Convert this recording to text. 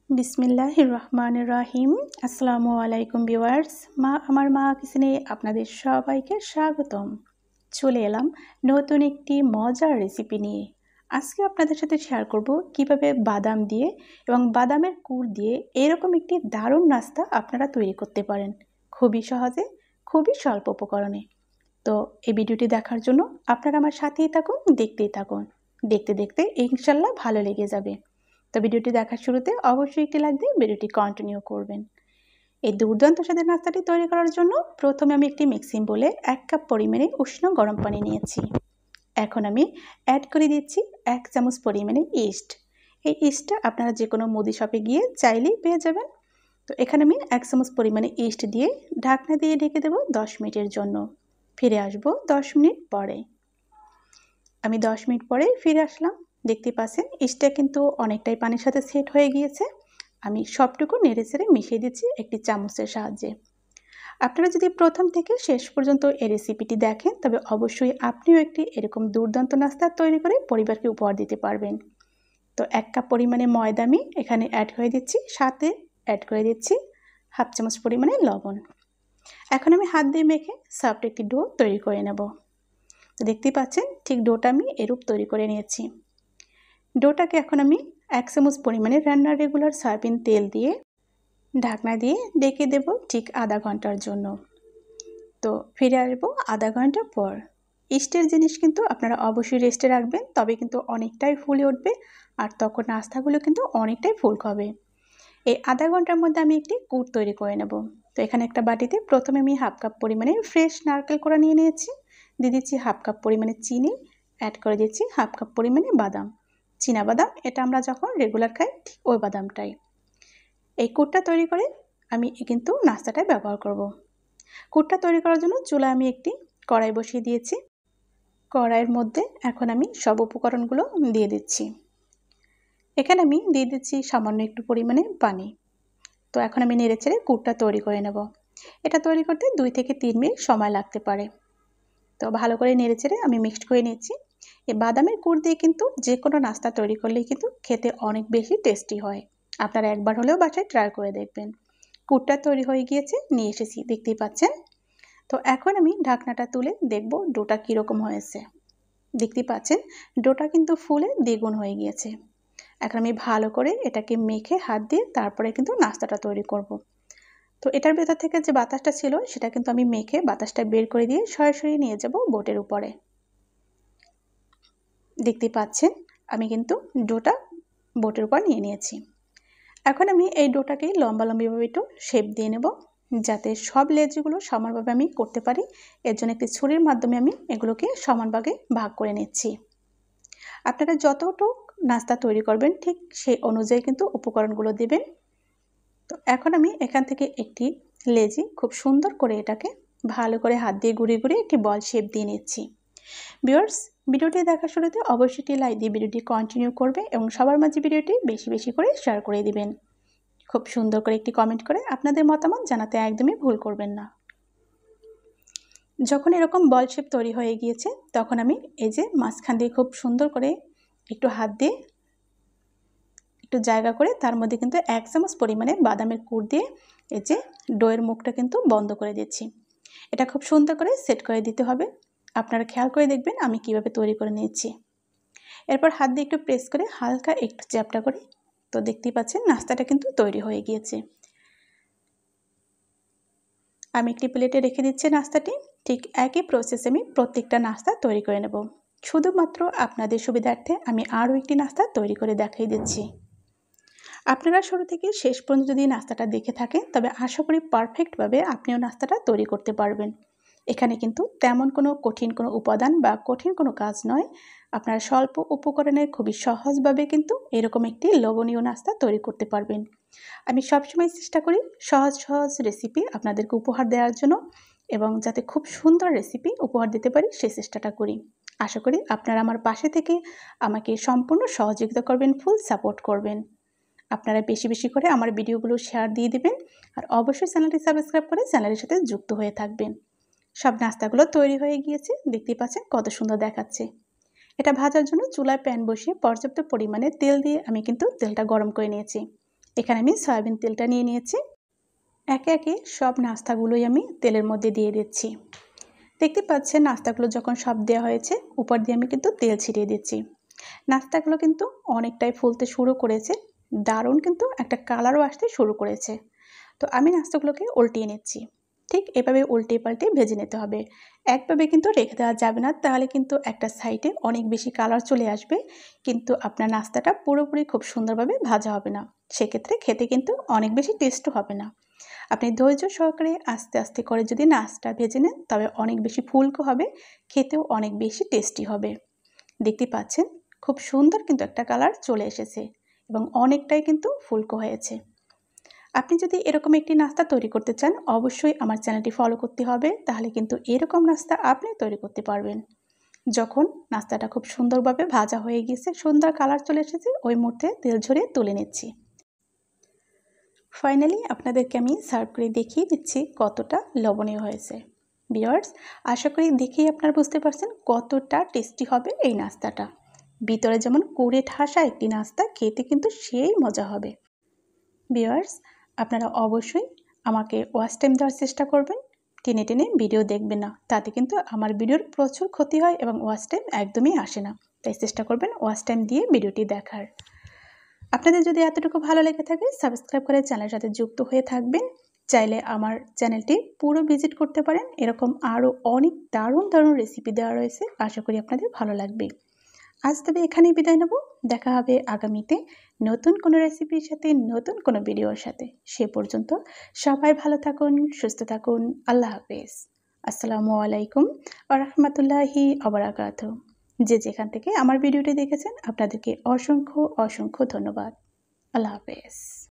বিসমিল্লাহির রহমানির রহিম। আসসালামু আলাইকুম ভিউয়ার্স। আমার মা কিচেনে আপনাদের সবাইকে স্বাগতম। চলে এলাম নতুন একটি মজার রেসিপি নিয়ে। আজকে আপনাদের সাথে শেয়ার করব কিভাবে বাদাম দিয়ে এবং বাদামের কুড় দিয়ে এরকম একটি দারুণ নাস্তা আপনারা তৈরি করতে পারেন খুবই সহজে, খুবই স্বল্প উপকরণে। তো এই ভিডিওটি দেখার জন্য আপনারা আমার সাথেই থাকুন, দেখতেই থাকুন। দেখতে দেখতে ইনশাল্লাহ ভালো লেগে যাবে। তো ভিডিওটি দেখার শুরুতে অবশ্যই একটি লাইক দিয়ে ভিডিওটি কন্টিনিউ করবেন। এই দুর্দান্ত স্বাদের নাস্তাটি তৈরি করার জন্য প্রথমে আমি একটি মিক্সিং বোলে 1 কাপ পরিমাণে উষ্ণ গরম পানি নিয়েছি। এখন আমি অ্যাড করে দিচ্ছি 1 চামচ পরিমাণে ইস্ট। এই ইস্টটা আপনারা যে কোনো মুদি শপে গিয়ে চাইলেই পেয়ে যাবেন। তো এখানে আমি 1 চামচ পরিমাণে ইস্ট দিয়ে ঢাকনা দিয়ে ঢেকে দেবো 10 মিনিটের জন্য। ফিরে আসবো 10 মিনিট পরে। আমি 10 মিনিট পরে ফিরে আসলাম। দেখতে পাচ্ছেন ইস্টটা কিন্তু অনেকটাই পানির সাথে সেট হয়ে গিয়েছে। আমি সবটুকু নেড়েচেড়ে মিশিয়ে দিচ্ছি একটি চামচের সাহায্যে। আপনারা যদি প্রথম থেকে শেষ পর্যন্ত এই রেসিপিটি দেখেন তবে অবশ্যই আপনিও একটি এরকম দুর্দান্ত নাস্তা তৈরি করে পরিবারকে উপহার দিতে পারবেন। তো 1 কাপ পরিমাণে ময়দা আমি এখানে অ্যাড করে দিচ্ছি, সাথে অ্যাড করে দিচ্ছি 1/2 চামচ পরিমাণে লবণ। এখন আমি হাত দিয়ে মেখে সফট একটি ডো তৈরি করে নেব। তো দেখতেই পাচ্ছেন ঠিক ডোটা আমি এরূপ তৈরি করে নিয়েছি। ডোটাকে এখন আমি 1 চামচ পরিমাণে রান্নার রেগুলার সয়াবিন তেল দিয়ে ঢাকনা দিয়ে ঢেকে দেব ঠিক আধা ঘন্টার জন্য। তো ফিরে আসবো আধা ঘন্টা পর। ইস্টের জিনিস কিন্তু আপনারা অবশ্যই রেস্টে রাখবেন, তবে কিন্তু অনেকটাই ফুলে উঠবে আর তখন নাস্তাগুলো কিন্তু অনেকটাই ফুল হবে। এই আধা ঘন্টার মধ্যে আমি একটি কুট তৈরি করে নেব। তো এখানে একটা বাটিতে প্রথমে আমি 1/2 কাপ পরিমাণে ফ্রেশ নারকেল কোড়া নিয়ে নিয়েছি। দিয়ে দিচ্ছি 1/2 কাপ পরিমাণে চিনি, অ্যাড করে দিচ্ছি 1/2 কাপ পরিমাণে বাদাম। চীনা বাদাম, এটা আমরা যখন রেগুলার খাই ঠিক ওই বাদামটাই। এই কুটটা তৈরি করে আমি কিন্তু নাস্তাটায় ব্যবহার করব। কুটটা তৈরি করার জন্য চুলায় আমি একটি কড়াই বসিয়ে দিয়েছি। কড়াইয়ের মধ্যে এখন আমি সব উপকরণগুলো দিয়ে দিচ্ছি। এখানে আমি দিয়ে দিচ্ছি সামান্য একটু পরিমাণে পানি। তো এখন আমি নেড়েচেড়ে কুটটা তৈরি করে নেব। এটা তৈরি করতে 2 থেকে 3 মিনিট সময় লাগতে পারে। তো ভালো করে নেড়েচেড়ে আমি মিক্সড করে নিচ্ছি। এই বাদামের কুট দিয়ে কিন্তু যে কোনো নাস্তা তৈরি করলেই কিন্তু খেতে অনেক বেশি টেস্টি হয়। আপনারা একবার হলেও বাসায় ট্রাই করে দেখবেন। কুটটা তৈরি হয়ে গিয়েছে, নিয়ে এসেছি, দেখতেই পাচ্ছেন। তো এখন আমি ঢাকনাটা তুলে দেখব ডোটা কীরকম হয়েছে। দেখতেই পাচ্ছেন ডোটা কিন্তু ফুলে দ্বিগুণ হয়ে গিয়েছে। এখন আমি ভালো করে এটাকে মেখে হাত দিয়ে তারপরে কিন্তু নাস্তাটা তৈরি করব। তো এটার ভেতর থেকে যে বাতাসটা ছিল সেটা কিন্তু আমি মেখে বাতাসটা বের করে দিয়ে সরাসরি নিয়ে যাব বোটের উপরে। দেখতে পাচ্ছেন আমি কিন্তু ডোটা বোটের উপর নিয়ে নিয়েছি। এখন আমি এই ডোটাকে লম্বালম্বিভাবে একটু শেপ দিয়ে নেব, যাতে সব লেচিগুলো সমানভাবে আমি করতে পারি। এর জন্য একটি ছুরির মাধ্যমে আমি এগুলোকে সমান ভাগে ভাগ করে নিচ্ছি। আপনারা যতটুক নাস্তা তৈরি করবেন ঠিক সেই অনুযায়ী কিন্তু উপকরণগুলো দেবেন। তো এখন আমি এখান থেকে একটি লেচি খুব সুন্দর করে এটাকে ভালো করে হাত দিয়ে ঘুরিয়ে ঘুরিয়ে একটি বল শেপ দিয়ে নিচ্ছি। ভিউয়ার্স, ভিডিওটি দেখার শুরুতে অবশ্যই একটি লাইক দিয়ে ভিডিওটি কন্টিনিউ করবে এবং সবার মাঝে ভিডিওটি বেশি বেশি করে শেয়ার করে দিবেন। খুব সুন্দর করে একটি কমেন্ট করে আপনাদের মতামত জানাতে একদমই ভুল করবেন না। যখন এরকম বল শেপ তৈরি হয়ে গিয়েছে তখন আমি এই যে মাঝখান দিয়ে খুব সুন্দর করে একটু হাত দিয়ে একটু জায়গা করে তার মধ্যে কিন্তু 1 চামচ পরিমাণে বাদামের কুড় দিয়ে এই যে ডোয়ের মুখটা কিন্তু বন্ধ করে দিচ্ছি। এটা খুব সুন্দর করে সেট করে দিতে হবে। আপনারা খেয়াল করে দেখবেন আমি কিভাবে তৈরি করে নিয়েছি। এরপর হাত দিয়ে একটু প্রেস করে হালকা একটু চ্যাপটা করে, তো দেখতেই পাচ্ছেন নাস্তাটা কিন্তু তৈরি হয়ে গিয়েছে। আমি একটি প্লেটে রেখে দিচ্ছি নাস্তাটি। ঠিক একই প্রসেসে আমি প্রত্যেকটা নাস্তা তৈরি করে নেব। শুধুমাত্র আপনাদের সুবিধার্থে আমি আরও একটি নাস্তা তৈরি করে দেখিয়ে দিচ্ছি। আপনারা শুরু থেকে শেষ পর্যন্ত যদি নাস্তাটা দেখে থাকেন তবে আশা করি পারফেক্টভাবে আপনিও নাস্তাটা তৈরি করতে পারবেন। এখানে কিন্তু তেমন কোনো কঠিন কোনো উপাদান বা কঠিন কোনো কাজ নয়। আপনারা স্বল্প উপকরণে খুবই সহজভাবে কিন্তু এরকম একটি লোভনীয় নাস্তা তৈরি করতে পারবেন। আমি সবসময় চেষ্টা করি সহজ সহজ রেসিপি আপনাদেরকে উপহার দেওয়ার জন্য, এবং যাতে খুব সুন্দর রেসিপি উপহার দিতে পারি সেই চেষ্টাটা করি। আশা করি আপনারা আমার পাশে থেকে আমাকে সম্পূর্ণ সহযোগিতা করবেন, ফুল সাপোর্ট করবেন। আপনারা বেশি বেশি করে আমার ভিডিওগুলো শেয়ার দিয়ে দিবেন আর অবশ্যই চ্যানেলটি সাবস্ক্রাইব করে চ্যানেলের সাথে যুক্ত হয়ে থাকবেন। সব নাস্তাগুলো তৈরি হয়ে গিয়েছে, দেখতেই পাচ্ছেন কত সুন্দর দেখাচ্ছে। এটা ভাজার জন্য চুলায় প্যান বসিয়ে পর্যাপ্ত পরিমাণে তেল দিয়ে আমি কিন্তু তেলটা গরম করে নিয়েছি। এখানে আমি সয়াবিন তেলটা নিয়ে নিয়েছি। একে একে সব নাস্তাগুলোই আমি তেলের মধ্যে দিয়ে দিচ্ছি। দেখতে পাচ্ছেন নাস্তাগুলো যখন সব দেওয়া হয়েছে, উপর দিয়ে আমি কিন্তু তেল ছিটিয়ে দিচ্ছি। নাস্তাগুলো কিন্তু অনেকটাই ফুলতে শুরু করেছে, দারুণ কিন্তু একটা কালারও আসতে শুরু করেছে। তো আমি নাস্তাগুলোকে উল্টিয়ে নিচ্ছি। ঠিক এভাবে উল্টিয়ে পাল্টিয়ে ভেজে নিতে হবে। একভাবে কিন্তু রেখে দেওয়া যাবে না, তাহলে কিন্তু একটা সাইডে অনেক বেশি কালার চলে আসবে, কিন্তু আপনার নাস্তাটা পুরোপুরি খুব সুন্দরভাবে ভাজা হবে না। সেক্ষেত্রে খেতে কিন্তু অনেক বেশি টেস্টও হবে না। আপনি ধৈর্য সহকারে আস্তে আস্তে করে যদি নাস্তা ভেজে নেন, তবে অনেক বেশি ফুলকো হবে, খেতেও অনেক বেশি টেস্টি হবে। দেখতে পাচ্ছেন খুব সুন্দর কিন্তু একটা কালার চলে এসেছে এবং অনেকটাই কিন্তু ফুলকো হয়েছে। আপনি যদি এরকম একটি নাস্তা তৈরি করতে চান, অবশ্যই আমার চ্যানেলটি ফলো করতে হবে, তাহলে কিন্তু এরকম নাস্তা আপনি তৈরি করতে পারবেন। যখন নাস্তাটা খুব সুন্দরভাবে ভাজা হয়ে গেছে, সুন্দর কালার চলে এসেছে, ওই মুহূর্তে তেল ঝরিয়ে তুলে নিচ্ছি। ফাইনালি আপনাদেরকে আমি সার্ভ করে দেখিয়ে দিচ্ছি কতটা লবণীয় হয়েছে। ভিউয়ার্স, আশা করি দেখেই আপনারা বুঝতে পারছেন কতটা টেস্টি হবে এই নাস্তাটা। ভিতরে যেমন কুড়ে ঠাসা একটি নাস্তা, খেতে কিন্তু সেই মজা হবে। ভিউয়ার্স, আপনারা অবশ্যই আমাকে ওয়াচ টাইম দেওয়ার চেষ্টা করবেন। টেনে টেনে ভিডিও দেখবেন না, তাতে কিন্তু আমার ভিডিওর প্রচুর ক্ষতি হয় এবং ওয়াচ টাইম একদমই আসে না। তাই চেষ্টা করবেন ওয়াচ টাইম দিয়ে ভিডিওটি দেখার। আপনাদের যদি এতটুকু ভালো লেগে থাকে, সাবস্ক্রাইব করে চ্যানেলের সাথে যুক্ত হয়ে থাকবেন। চাইলে আমার চ্যানেলটি পুরো ভিজিট করতে পারেন, এরকম আরও অনেক দারুণ দারুণ রেসিপি দেওয়া রয়েছে, আশা করি আপনাদের ভালো লাগবে। আজ তবে এখানেই বিদায় নেব, দেখা হবে আগামীতে নতুন কোনো রেসিপির সাথে, নতুন কোনো ভিডিওর সাথে। সে পর্যন্ত সবাই ভালো থাকুন, সুস্থ থাকুন। আল্লাহ হাফেজ। আসসালামু আলাইকুম ওয়া রাহমাতুল্লাহি ওয়া বারাকাতুহু। যে যেখান থেকে আমার ভিডিওটি দেখেছেন, আপনাদেরকে অসংখ্য অসংখ্য ধন্যবাদ। আল্লাহ হাফেজ।